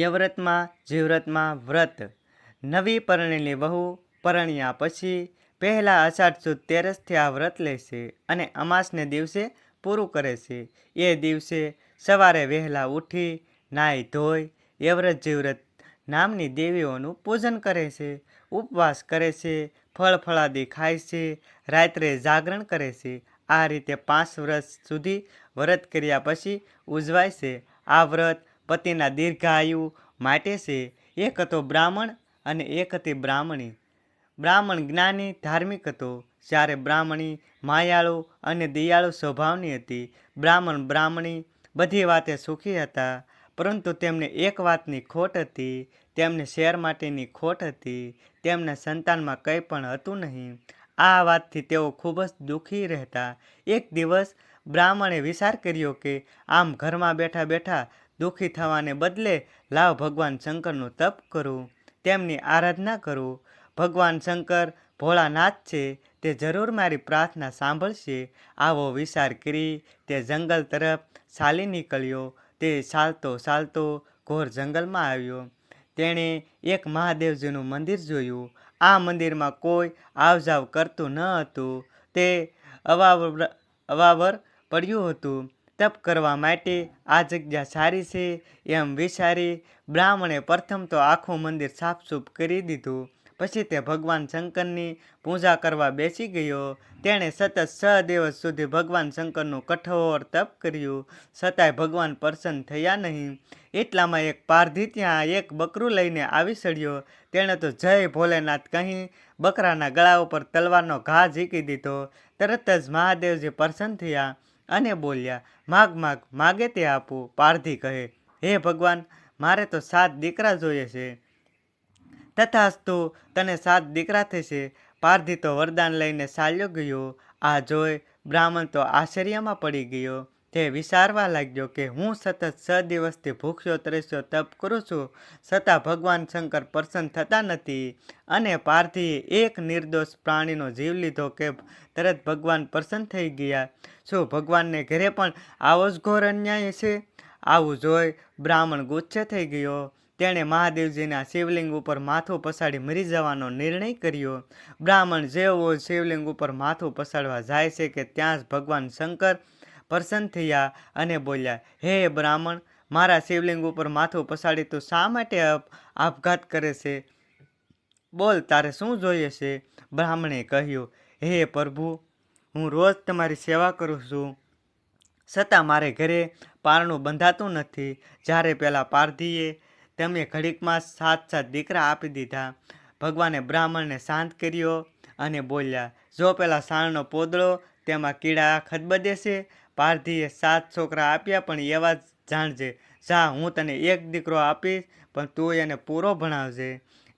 યવ્રતમાં જીવ્રતમાં વ્રત. નવી પરણેલી વહુ પરણ્યા પછી પહેલાં અષાઢ સુદ તેરસથી આ વ્રત લેશે અને અમાસને દિવસે પૂરું કરે છે. એ દિવસે સવારે વહેલા ઉઠી નાહી ધોઈ યવ્રત જીવ્રત નામની દેવીઓનું પૂજન કરે છે, ઉપવાસ કરે છે, ફળ ફળાદી ખાય છે, રાત્રે જાગરણ કરે છે. આ રીતે 5 વર્ષ સુધી વ્રત કર્યા પછી ઉજવાય છે. આ વ્રત પતિના દીર્ઘાયુ માટે છે. એક હતો બ્રાહ્મણ અને એક હતી બ્રાહ્મણી. બ્રાહ્મણ જ્ઞાની ધાર્મિક હતો, જ્યારે બ્રાહ્મણી માયાળુ અને દયાળુ સ્વભાવની હતી. બ્રાહ્મણી બધી વાતે સુખી હતા, પરંતુ તેમને એક વાતની ખોટ હતી. તેમને શેર માટેની ખોટ હતી. તેમના સંતાનમાં કંઈ પણ હતું નહીં. આ વાતથી તેઓ ખૂબ જ દુઃખી રહેતા. એક દિવસ બ્રાહ્મણે વિચાર કર્યો કે આમ ઘરમાં બેઠા બેઠા દુઃખી થવાને બદલે લાવ ભગવાન શંકરનું તપ કરું, તેમની આરાધના કરું. ભગવાન શંકર ભોળાનાથ છે, તે જરૂર મારી પ્રાર્થના સાંભળશે. આવો વિચાર કરી તે જંગલ તરફ ચાલી નીકળ્યો. તે ચાલતો ચાલતો ઘોર જંગલમાં આવ્યો. તેણે એક મહાદેવજીનું મંદિર જોયું. આ મંદિરમાં કોઈ આવજાવ કરતું ન હતું. તે અવાવર પડ્યું હતું. તપ કરવા માટે આ જગ્યા સારી છે એમ વિચારી બ્રાહ્મણે પ્રથમ તો આખું મંદિર સાફસૂફ કરી દીધું. પછી તે ભગવાન શંકરની પૂજા કરવા બેસી ગયો. તેણે સતત 6 દિવસ સુધી ભગવાન શંકરનું કઠોર તપ કર્યું, છતાંય ભગવાન પ્રસન્ન થયા નહીં. એટલામાં એક પારધી ત્યાં એક બકરું લઈને આવી ચડ્યો. તેણે તો જય ભોલેનાથ કહી બકરાના ગળા ઉપર તલવારનો ઘા ઝીકી દીધો. તરત જ મહાદેવજી પ્રસન્ન થયા અને બોલ્યા, માગ માગ, માગે તે આપું. પારધી કહે, હે ભગવાન, મારે તો 7 દીકરા જોઈએ છે. તથાસ્તુ, તને 7 દીકરા થશે. પારધી તો વરદાન લઈને ચાલ્યો ગયો. આ જોઈ બ્રાહ્મણ તો આશ્ચર્યમાં પડી ગયો. તે વિચારવા લાગ્યો કે હું સતત 6 દિવસથી ભૂખ્યો તરસ્યો તપ કરું છું, છતાં ભગવાન શંકર પ્રસન્ન થતા નથી. અને પારધીએ એક નિર્દોષ પ્રાણીનો જીવ લીધો કે તરત ભગવાન પ્રસન્ન થઈ ગયા. શું ભગવાનને ઘરે પણ આવો જ ઘોર અન્યાય છે? આવું જોઈ બ્રાહ્મણ ગુસ્સે થઈ ગયો. તેણે મહાદેવજીના શિવલિંગ ઉપર માથું પછાડી મરી જવાનો નિર્ણય કર્યો. બ્રાહ્મણ જેવો શિવલિંગ ઉપર માથું પછાડવા જાય છે કે ત્યાં જ ભગવાન શંકર પ્રસન્ન થયા અને બોલ્યા, હે બ્રાહ્મણ, મારા શિવલિંગ ઉપર માથું પછાડી તું શા માટે આપઘાત કરે છે? બોલ, તારે શું જોઈએ છે? બ્રાહ્મણે કહ્યું, હે પ્રભુ, હું રોજ તમારી સેવા કરું છું, છતાં મારે ઘરે પારણું બંધાતું નથી. જ્યારે પેલા પારધીએ તેમને ઘડીકમાં 7 દીકરા આપી દીધા. ભગવાને બ્રાહ્મણને શાંત કર્યો અને બોલ્યા, જો પેલા સાણનો પોદળો તેમાં કીડા ખદબદે છે. પારધીએ 7 છોકરા આપ્યા, પણ એવા જ જાણજે. જા, હું તને 1 દીકરો આપીશ, પણ તું એને પૂરો ભણાવજે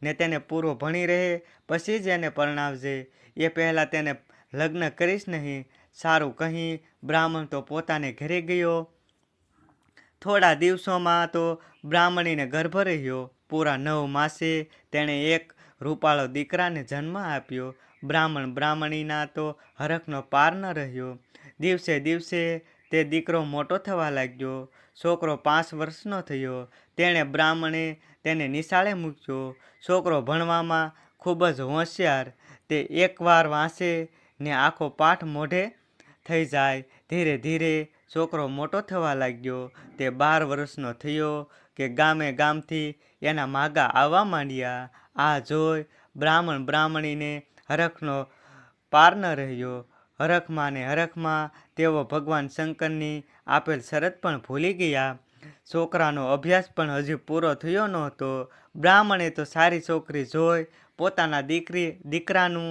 ને તેને પૂરો ભણી રહે પછી જ એને પરણાવજે. એ પહેલાં તેને લગ્ન કરીશ નહીં. સારું કહી બ્રાહ્મણ તો પોતાને ઘરે ગયો. થોડા દિવસોમાં તો બ્રાહ્મણીને ગર્ભ રહ્યો. પૂરા 9 માસે તેણે એક રૂપાળો દીકરાને જન્મ આપ્યો. બ્રાહ્મણીના તો હરખનો પાર ન રહ્યો. દિવસે દિવસે તે દીકરો મોટો થવા લાગ્યો. છોકરો 5 વર્ષનો થયો. બ્રાહ્મણે તેને નિશાળે મૂક્યો. છોકરો ભણવામાં ખૂબ જ હોશિયાર. તે એકવાર વાંચે ને આખો પાઠ મોઢે થઈ જાય. ધીરે ધીરે છોકરો મોટો થવા લાગ્યો. તે 12 વર્ષનો થયો કે ગામથી એના માગા આવવા માંડ્યા. આ જોઈ બ્રાહ્મણીને હરખનો પાર ન રહ્યો. હરખમાં તેઓ ભગવાન શંકરની આપેલ શરત પણ ભૂલી ગયા. છોકરાનો અભ્યાસ પણ હજી પૂરો થયો નહોતો. બ્રાહ્મણે તો સારી છોકરી જોઈ પોતાના દીકરાનું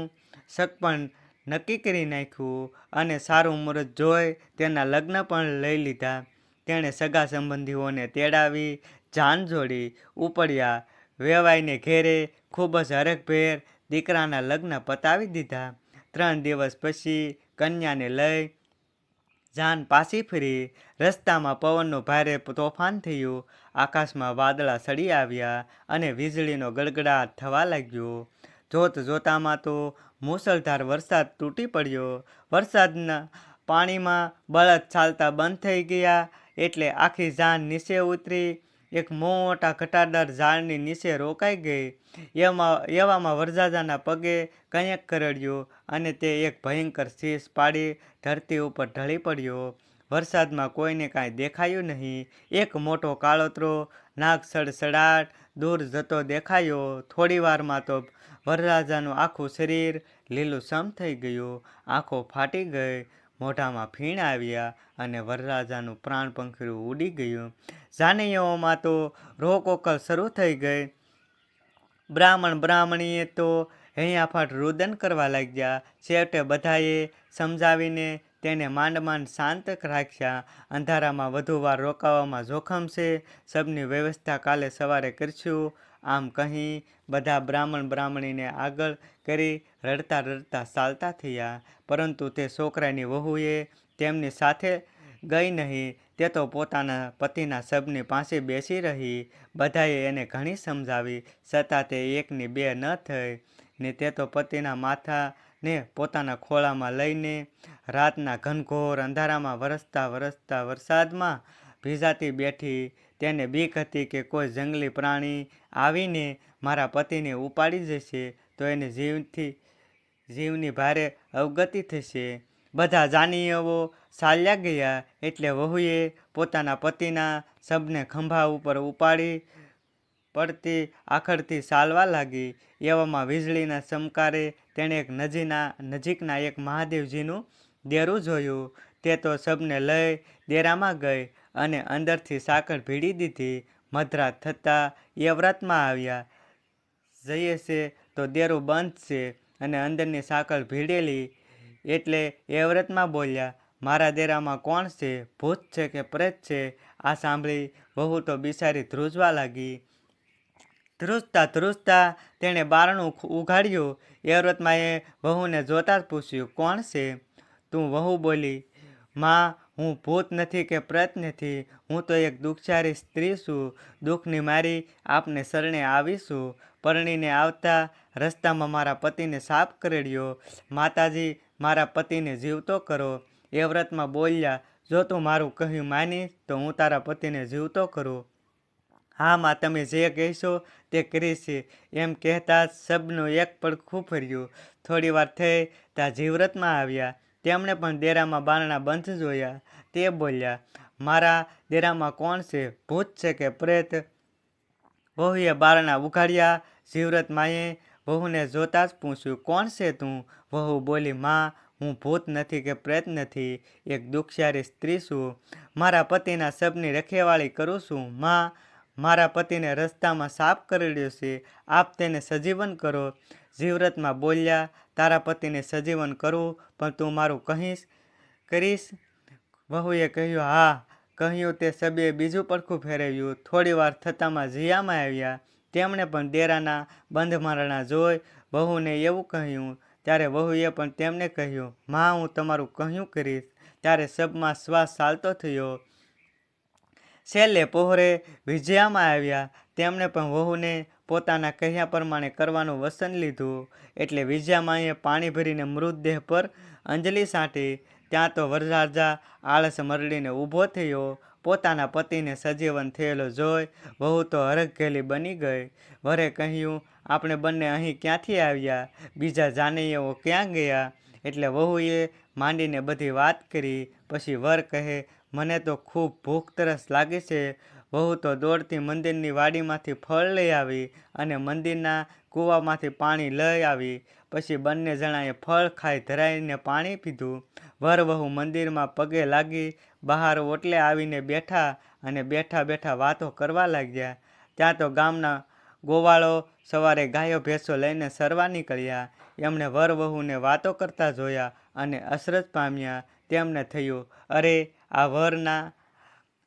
સગપણ નક્કી કરી નાખ્યું અને સારું મુહૂર્ત જોઈ તેના લગ્ન પણ લઈ લીધા. તેણે સગા સંબંધીઓને તેડાવી જાન જોડી ઉપડ્યા. વેવાઈને ઘેરે ખૂબ જ હરખભેર દીકરાના લગ્ન પતાવી દીધા. 3 દિવસ પછી કન્યાને લઈ જાન પાછી ફરી. રસ્તામાં પવનનું ભારે તોફાન થયું. આકાશમાં વાદળા ચડી આવ્યા અને વીજળીનો ગડગડાટ થવા લાગ્યો. જોતામાં તો મુશળધાર વરસાદ તૂટી પડ્યો. વરસાદના પાણીમાં બળદ ચાલતા બંધ થઈ ગયા એટલે આખી જાન નીચે ઉતરી એક મોટા ઘટાદાર ઝાડની નીચે રોકાઈ ગઈ. એવામાં વરરાજાના પગે કંઈક કરડ્યું અને તે એક ભયંકર શીશ પાડી ધરતી ઉપર ઢળી પડ્યો. વરસાદમાં કોઈને કાંઈ દેખાયું નહીં. એક મોટો કાળોતરો નાગ સડસડાટ દૂર જતો દેખાયો. થોડી વારમાં તો વરરાજાનું આખું શરીર લીલુંછમ થઈ ગયું. આંખો ફાટી ગઈ, મોઢામાં ફીણ આવ્યા અને વરરાજાનું પ્રાણ પંખીડું ઉડી ગયું. જાનૈયાઓમાં તો રોકોકલ શરૂ થઈ ગઈ. બ્રાહ્મણીએ તો હૈયાફાટ રુદન કરવા લાગ્યા. છેવટે બધાએ સમજાવીને તેને માંડ શાંત રાખ્યા. અંધારામાં વધુ વાર રોકાવામાં જોખમ છે. સબની વ્યવસ્થા કાલે સવારે કરશું. આમ કહી બધા બ્રાહ્મણીને આગળ કરી રડતા રડતા ચાલતા થયા. પરંતુ તે છોકરાની વહુએ તેમની સાથે ગઈ નહીં. તે તો પોતાના પતિના શબની પાસે બેસી રહી. બધાએ એને ઘણી સમજાવી, છતાં તે એકની બે ન થઈ ને તે તો પતિના માથાને પોતાના ખોળામાં લઈને રાતના ઘનઘોર અંધારામાં વરસતા વરસાદમાં ભીજાતી બેઠી. તેને બીક હતી કે કોઈ જંગલી પ્રાણી આવીને મારા પતિને ઉપાડી જશે તો એને જીવની ભારે અવગતિ થશે. બધા જાનૈયાઓ ચાલ્યા ગયા એટલે વહુએ પોતાના પતિના શબને ખંભા ઉપર ઉપાડી પડતી આખડથી ચાલવા લાગી. એવામાં વીજળીના ચમકારે તેણે એક નજીકના એક મહાદેવજીનું દેરું જોયું. તે તો શબને લઈ દેરામાં ગઈ અને અંદરથી સાકળ ભીડી દીધી. મધરાત થતાં એ વ્રતમાં આવ્યા. જઈએ છે તો દેરું બંધ છે અને અંદરની સાકળ ભીડેલી. એટલે એ વ્રતમાં બોલ્યા, મારા દેરામાં કોણ છે? ભૂત છે કે પ્રેત છે? આ સાંભળી વહુ તો બિચારી ધ્રુજવા લાગી. ધ્રુજતા તેણે બારણું ઉઘાડ્યું. એ વ્રતમાં એ વહુને જોતાં જ પૂછ્યું, કોણ છે તું? વહુ બોલી, માં, હું ભૂત નથી કે પ્રેત નથી. હું તો એક દુખિયારી સ્ત્રી છું. દુઃખની મારી આપને શરણે આવીશું. પરણીને આવતા રસ્તામાં મારા પતિને સાપ કરડ્યો. માતાજી, મારા પતિને જીવતો કરો. એ વ્રતમાં બોલ્યા, જો તું મારું કહ્યું માનીશ તો હું તારા પતિને જીવતો કરું. હા માં, તમે જે કહેશો તે કરીશ. એમ કહેતા જ શબનું એક પડખું ફર્યું. થોડી વાર થઈ ત્યાં જીવ્રતમાં આવ્યા. તેમણે પણ દેરામાં બારણા બંધ જોયા. તે બોલ્યા, મારા દેરામાં કોણ છે? ભૂત છે કે પ્રેત? વહુએ બારણા ઉઘાડ્યા. જીવ્રત માએ વહુને જોતાં જ પૂછ્યું, કોણ છે તું? વહુ બોલી, માં, હું ભૂત નથી કે પ્રેત નથી. એક દુખિયારી સ્ત્રી છું. મારા પતિના શબની રખેવાળી કરું છું. માં, મારા પતિને રસ્તામાં સાપ કરડ્યો છે. આપ તેને સજીવન કરો. જીવ્રતમાં બોલ્યા, તારા પતિને સજીવન કરું, પણ તું મારું કરીશ? વહુએ કહ્યું, હા. કહ્યું તે શબે બીજું પડખું ફેરવ્યું. થોડી વાર થતામાં જીયામાં આવ્યા. તેમણે પણ દેરાના બંધ મારણા જોઈ વહુને એવું કહ્યું. ત્યારે વહુએ પણ તેમને કહ્યું, માં, હું તમારું કહ્યું કરીશ. ત્યારે શબમાં શ્વાસ ચાલતો થયો. છેલ્લે પહોરે વિજયામાં આવ્યા. તેમણે પણ વહુને પોતાના કહ્યા પ્રમાણે કરવાનું વચન લીધું. એટલે વિજયામાએ પાણી ભરીને મૃતદેહ પર અંજલિ છાંટી. ત્યાં તો વરરાજા આળસ મરડીને ઊભો થયો. પોતાના પતિને સજીવન થયેલો જોઈ વહુ તો હરખઘેલી બની ગઈ. વરે કહ્યું, આપણે બંને અહીં ક્યાંથી આવ્યા? બીજા જાનૈયાઓ ક્યાં ગયા? એટલે વહુએ માંડીને બધી વાત કરી. પછી વર કહે, મને તો ખૂબ ભૂખ તરસ લાગી છે. વહુ તો દોડતી મંદિરની વાડીમાંથી ફળ લઈ આવી અને મંદિરના કૂવામાંથી પાણી લઈ આવી. પછી બંને જણાએ ફળ ખાઈ ધરાઈને પાણી પીધું. વર વહુ મંદિરમાં પગે લાગી બહાર ઓટલે આવીને બેઠા અને બેઠા વાતો કરવા લાગ્યા. ત્યાં તો ગામના ગોવાળો સવારે ગાયો ભેંસો લઈને સરવા નીકળ્યા. એમણે વર વહુને વાતો કરતા જોયા અને અસરજ પામ્યા. તેમને થયું, અરે, આ વરના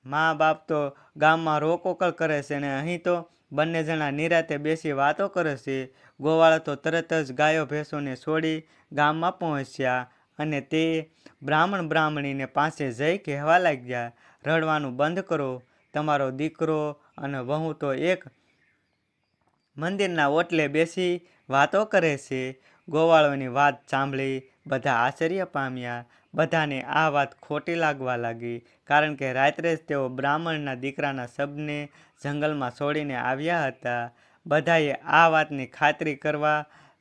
મા બાપ તો ગામમાં રોકોકળ કરે છે ને અહીં તો બંને જણા નિરાતે બેસી વાતો કરે છે. ગોવાળો તો તરત જ ગાયો ભેંસોને છોડી ગામમાં પહોંચ્યા અને તે બ્રાહ્મણીને પાસે જઈ કહેવા લાગ્યા, રડવાનું બંધ કરો. તમારો દીકરો અને વહુ તો એક મંદિરના ઓટલે બેસી વાતો કરે છે. ગોવાળોની વાત સાંભળી બધા આશ્ચર્ય પામ્યા. બધાને આ વાત ખોટી લાગવા લાગી, કારણ કે રાત્રે જ તેઓ બ્રાહ્મણના દીકરાના શબને જંગલમાં છોડીને આવ્યા હતા. બધાએ આ વાતની ખાતરી કરવા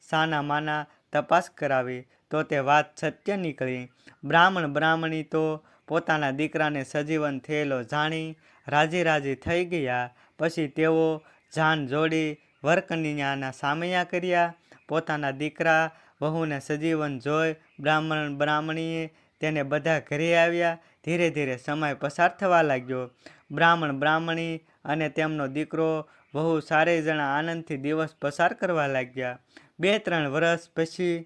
સાના માના તપાસ કરાવી તો તે વાત સત્ય નીકળી. બ્રાહ્મણી તો પોતાના દીકરાને સજીવન થયેલો જાણી રાજી રાજી થઈ ગયા. પછી તેઓ જાન જોડી વરકન્યાના સામૈયા કર્યા. પોતાના દીકરા વહુને સજીવન જોઈ બ્રાહ્મણીએ તેને બધા ઘરે આવ્યા. ધીરે ધીરે સમય પસાર થવા લાગ્યો. બ્રાહ્મણી અને તેમનો દીકરો વહુ સારેય જણા આનંદથી દિવસ પસાર કરવા લાગ્યા. 2-3 વર્ષ પછી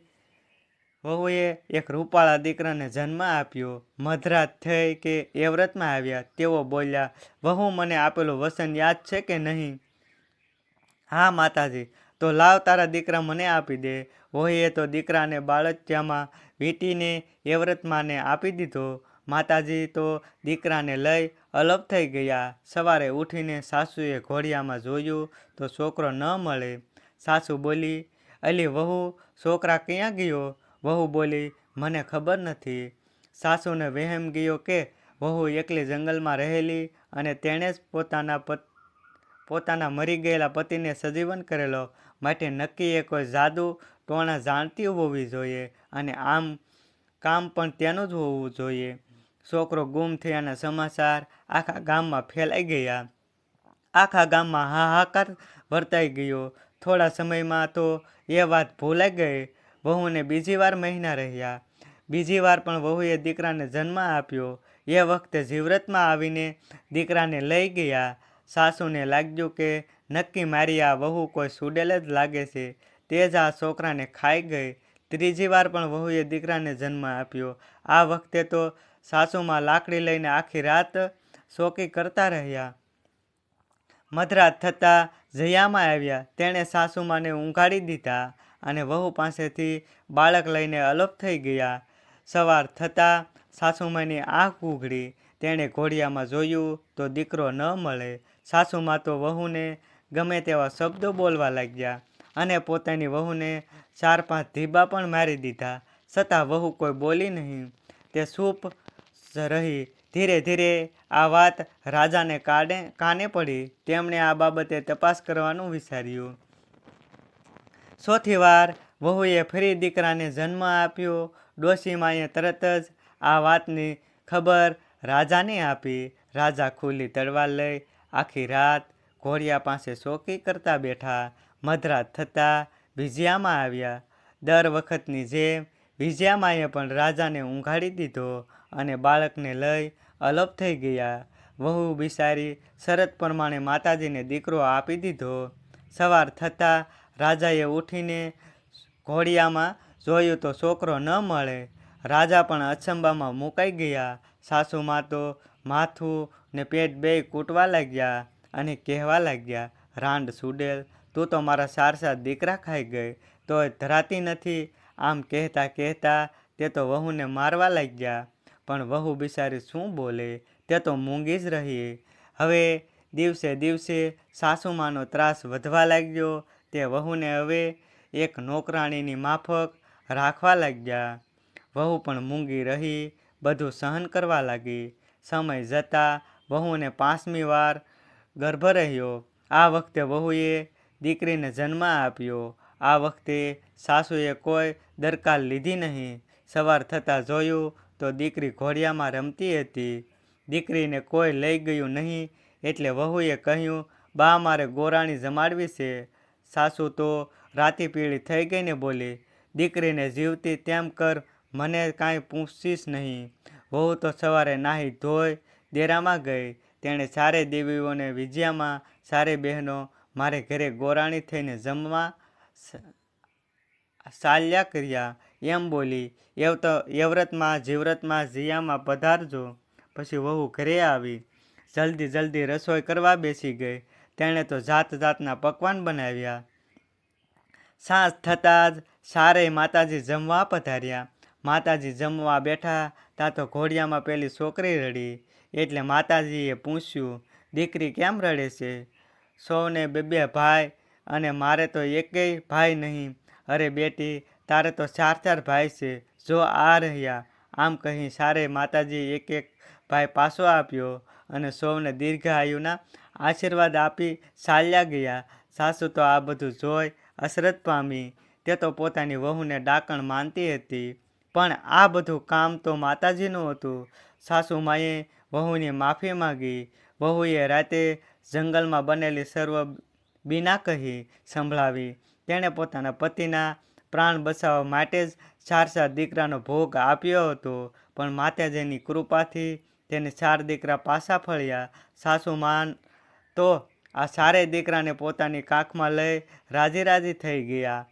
વહુએ એક રૂપાળા દીકરાને જન્મ આપ્યો. મધરાત થઈ કે એ વ્રતમાં આવ્યા. તેઓ બોલ્યા, વહુ, મને આપેલું વચન યાદ છે કે નહીં? હા માતાજી. તો લાવ તારા દીકરા મને આપી દે. વહુએ તો દીકરાને બાળચિયામાં વીંટીને એ વ્રતમાંને આપી દીધો. માતાજી તો દીકરાને લઈ અલગ થઈ ગયા. સવારે ઉઠીને સાસુએ ઘોડિયામાં જોયું તો છોકરો ન મળે. સાસુ બોલી, અલી વહુ, છોકરા ક્યાં ગયો? વહુ બોલી, મને ખબર નથી. સાસુને વહેમ ગયો કે વહુ એકલી જંગલમાં રહેલી અને તેણે જ પોતાના મરી ગયેલા પતિને સજીવન કરેલો, માટે નક્કી એ કોઈ જાદુ ટોણા જાણતી હોવી જોઈએ અને આમ કામ પણ તેનું જ હોવું જોઈએ. છોકરો ગુમ થયાના સમાચાર આખા ગામમાં ફેલાઈ ગયા. આખા ગામમાં હાહાકાર વર્તાઈ ગયો. થોડા સમયમાં તો એ વાત ભૂલાઈ ગઈ. વહુને બીજી વાર મહિના રહ્યા. બીજી વાર પણ વહુએ દીકરાને જન્મ આપ્યો. એ વખતે જીવ્રતમાં આવીને દીકરાને લઈ ગયા. સાસુને લાગ્યું કે નક્કી મારી આ વહુ કોઈ સુડેલ જ લાગે છે, તે જ આ છોકરાને ખાઈ ગઈ. ત્રીજી વાર પણ વહુએ દીકરાને જન્મ આપ્યો. આ વખતે તો સાસુમાં લાકડી લઈને આખી રાત શોકી કરતા રહ્યા. મધરાત થતાં જયામાં આવ્યા. તેણે સાસુમાને ઊંઘાડી દીધા અને વહુ પાસેથી બાળક લઈને અલગ થઈ ગયા. સવાર થતાં સાસુમાની આંખ ઉઘડી. તેણે ઘોડિયામાં જોયું તો દીકરો ન મળે. સાસુમા તો વહુને ગમે તેવા શબ્દો બોલવા લાગ્યા અને પોતાની વહુને 4-5 ધીબા પણ મારી દીધા. છતાં વહુ કોઈ બોલી નહીં. તે ચૂપ રહી. ધીરે ધીરે આ વાત રાજાને કાને પડી. તેમણે આ બાબતે તપાસ કરવાનું વિચાર્યું. ચોથી વાર વહુએ ફરી દીકરાને જન્મ આપ્યો. ડોશીમાએ તરત જ આ વાતની ખબર રાજાને આપી. રાજા ખુલ્લી તલવાર લઈ આખી રાત ઘોડિયા પાસે ચોકી કરતા બેઠા. મધરાત થતાં વિજયામાં આવ્યા. દર વખતની જેમ વિજયામાએ પણ રાજાને ઊંઘાડી દીધો અને બાળકને લઈ અલગ થઈ ગયા. વહુ બિચારી શરત પ્રમાણે માતાજીને દીકરો આપી દીધો. સવાર થતાં રાજાએ ઉઠીને ઘોડિયામાં જોયું તો છોકરો ન મળે. રાજા પણ અચંબામાં મુકાઈ ગયા. સાસુમાં તો માથું ને પેટ બેય કૂટવા લાગ્યા અને કહેવા લાગ્યા, રાંડ સુડેલ, તું તો મારા 4 દીકરા ખાઈ ગઈ તોય ધરાતી નથી. આમ કહેતા કહેતા તે તો વહુને મારવા લાગ્યા. પણ વહુ બિચારી શું બોલે? તે તો મૂંગી જ રહી. હવે દિવસે દિવસે સાસુમાનો ત્રાસ વધવા લાગ્યો. તે વહુને હવે એક નોકરાણીની માફક રાખવા લાગ્યા. વહુ પણ મૂંગી રહી, બધું સહન કરવા લાગી. સમય જતાં વહુને 5મી વાર ગર્ભ રહ્યો. આ વખતે વહુએ દીકરીને જન્મ આપ્યો. આ વખતે સાસુએ કોઈ દરકાર લીધી નહીં. સવાર થતાં જોયું તો દીકરી ઘોડિયામાં રમતી હતી. દીકરીને કોઈ લઈ ગયું નહીં એટલે વહુએ કહ્યું, બા, મારે ગોરાણી જમાડવી છે. સાસુ તો રાતી પીળી થઈ ગઈને બોલી, દીકરીને જીવતી તેમ કર, મને કાંઈ પૂછીશ નહીં. વહુ તો સવારે નાહી ધોઈ ડેરામાં ગઈ. તેણે 4 દેવીઓને વિજયામાં 4 બહેનો મારે ઘરે ગોરાણી થઈને જમવા ચાલ્યા કર્યા એમ બોલી. એવ્રતમાં જીવ્રતમાં જિયામાં પધારજો. પછી વહુ ઘરે આવી. જલ્દી રસોઈ કરવા બેસી ગઈ. તેણે તો જાત જાતના પકવાન બનાવ્યા. સાંજ થતાં જ 4 માતાજી જમવા પધાર્યા. માતાજી જમવા બેઠા ત્યાં તો ઘોડિયામાં પેલી છોકરી રડી. એટલે માતાજીએ પૂછ્યું, દીકરી કેમ રડે છે? સૌને 2 ભાઈ અને મારે તો એકેય ભાઈ નહીં. અરે બેટી, તારે તો 4 ભાઈ છે. જો આ રહ્યા, આમ કહી સારે માતાજી એક એક ભાઈ પાછો આપ્યો અને સૌને દીર્ઘાયુના આશીર્વાદ આપી ચાલ્યા ગયા. સાસુ તો આ બધું જોઈ અસરત પામી. તે તો પોતાની વહુને ડાકણ માનતી હતી, પણ આ બધું કામ તો માતાજીનું હતું. સાસુમાએ વહુની માફી માંગી. વહુએ રાતે જંગલમાં બનેલી સર્વ બીના કહી સંભળાવી. તેણે પોતાના પતિના પ્રાણ બચાવવા માટે જ 4 દીકરાનો ભોગ આપ્યો હતો, પણ માતાજીની કૃપાથી તેને 4 દીકરા પાછા ફળ્યા. સાસુમાન તો આ 4 દીકરાને પોતાની કાખમાં લઈ રાજી રાજી થઈ ગયા.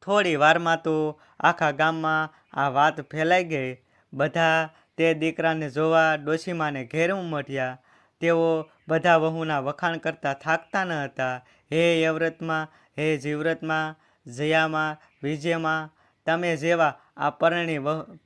થોડી વારમાં તો આખા ગામમાં આ વાત ફેલાઈ ગઈ. બધા તે દીકરાને જોવા ડોશીમાને ઘેર ઉમટ્યા. તેઓ બધા વહુના વખાણ કરતા થાકતા ન હતા. હે યવ્રતમાં, હે જીવ્રતમાં, જયામાં, વિજયમાં, તમે જેવા આ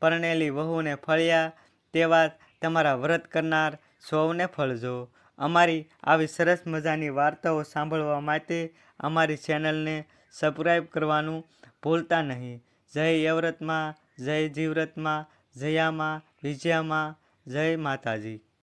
પરણેલી વહુને ફળ્યા તેવા તમારા વ્રત કરનાર સૌને ફળજો. અમારી આવી સરસ મજાની વાર્તાઓ સાંભળવા માટે અમારી ચેનલને સબસ્ક્રાઈબ કરવાનું ભૂલતા નહીં. જય યવ્રતમાં, જય જીવ્રતમાં, જયામાં, વિજયામાં, જય માતાજી.